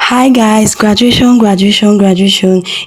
Hi guys, graduation.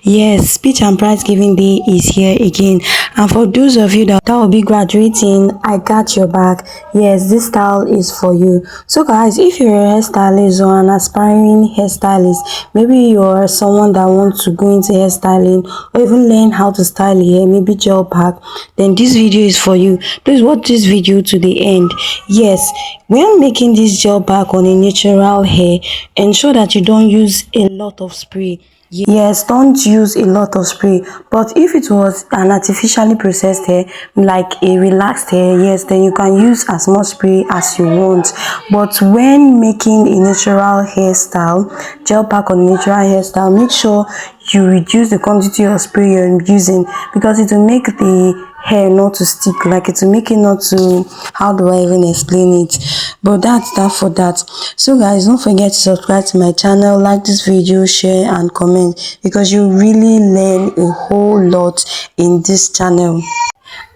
Yes, speech and prize giving day is here again. And for those of you that will be graduating, I got your back. Yes, this style is for you. So guys, if you're a hairstylist or an aspiring hairstylist, maybe you're someone that wants to go into hairstyling or even learn how to style hair, maybe gel pack, then this video is for you. Please watch this video to the end. Yes, when making this gel pack on a natural hair, ensure that you don't use a lot of spray. Yes, don't use a lot of spray. But if it was an artificially processed hair, like a relaxed hair, yes, then you can use as much spray as you want. But when making a natural hairstyle, gel pack on natural hairstyle, make sure you reduce the quantity of spray you're using, because it will make the hair not to stick, like it will make it not to, how do I even explain it? But that's that for that. So guys, don't forget to subscribe to my channel, like this video, share and comment, because you really learn a whole lot in this channel.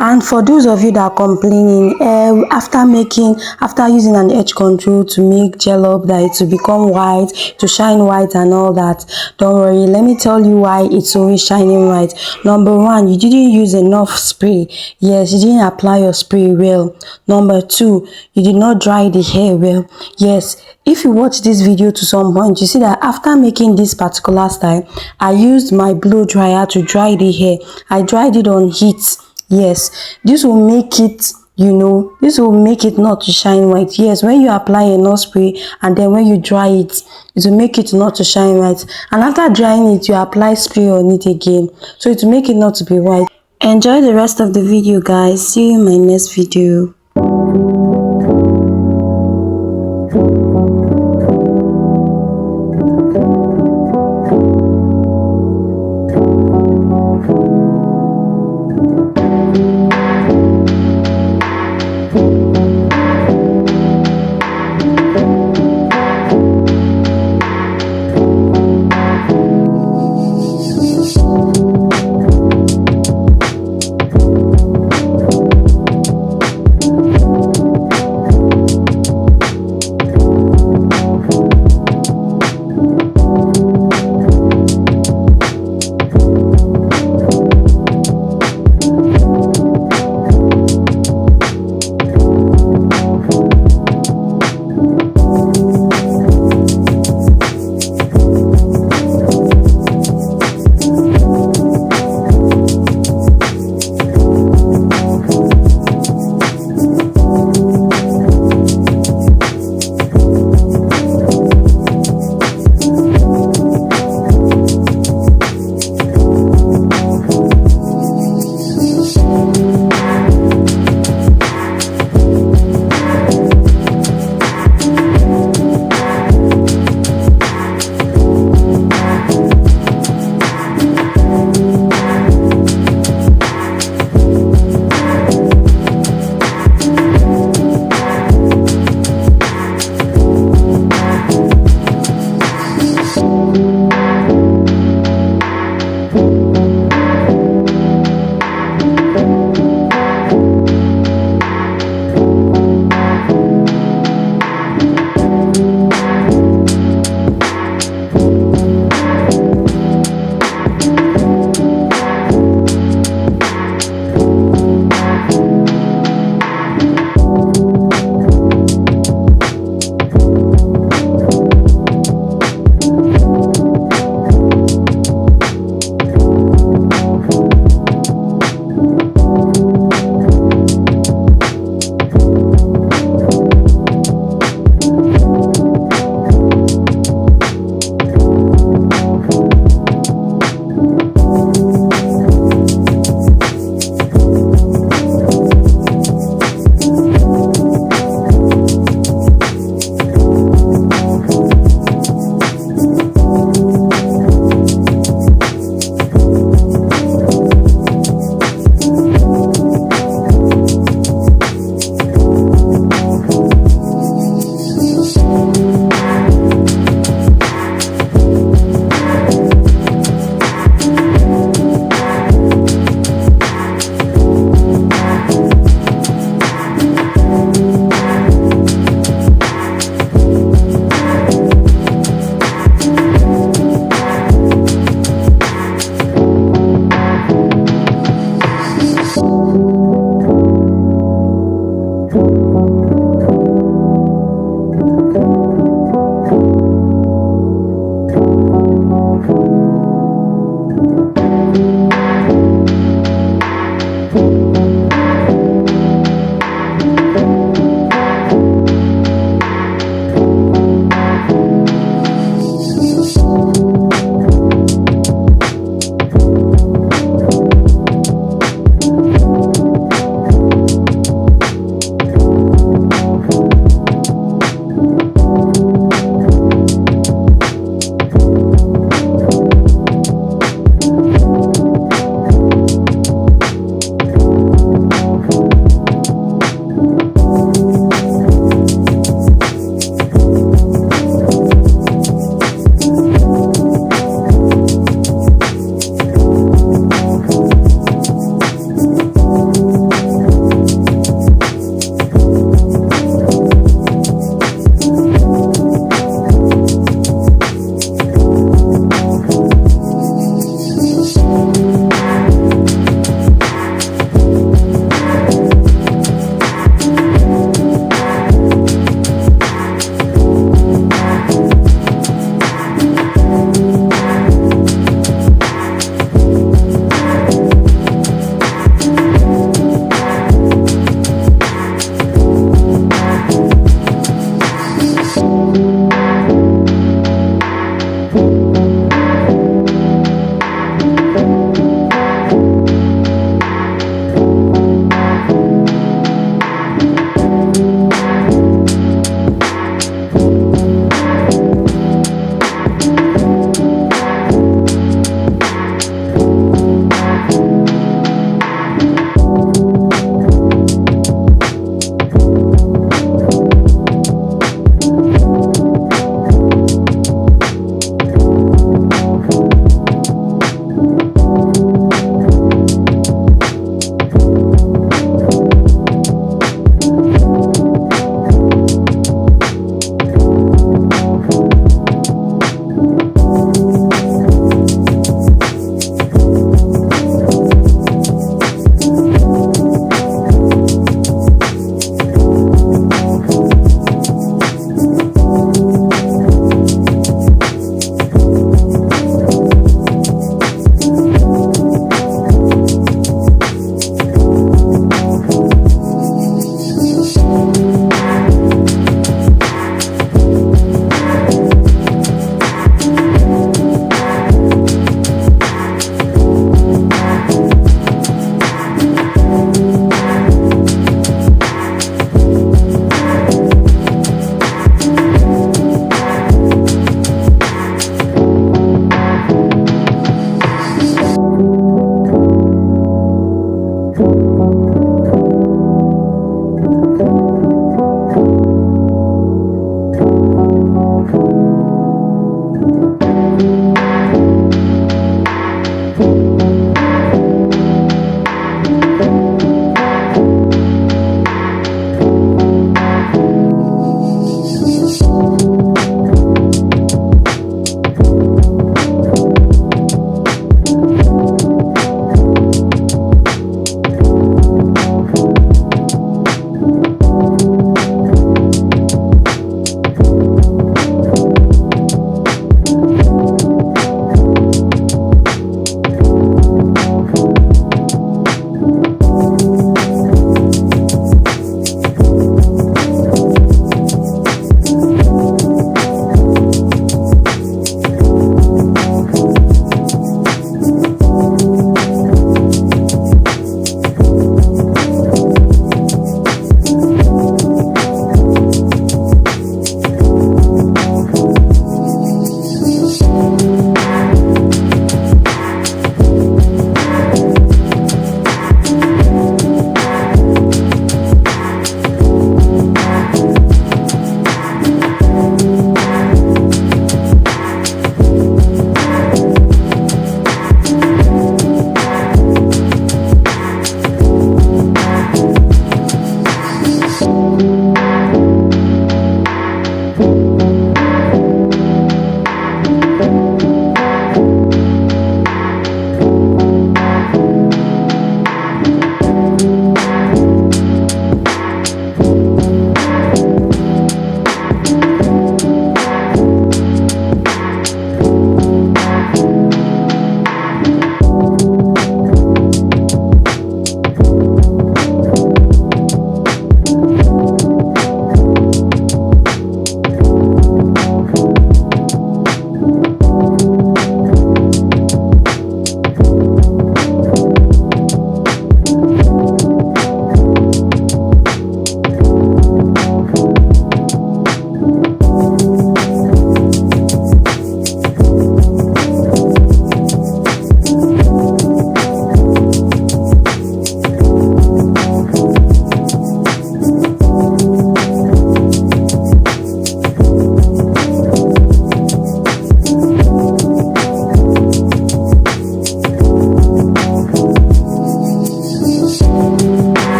And for those of you that are complaining, after using an edge control to make gel up, that it will become white, to shine white and all that, don't worry, let me tell you why it's always shining white. Number one, you didn't use enough spray. Yes, you didn't apply your spray well. Number two, you did not dry the hair well. Yes, if you watch this video to some point, you see that after making this particular style, I used my blow dryer to dry the hair. I dried it on heat. Yes, this will make it, this will make it not to shine white. Yes, when you apply enough spray and then when you dry it, it will make it not to shine white. And after drying it, you apply spray on it again, so it will make it not to be white. Enjoy the rest of the video guys. See you in my next video.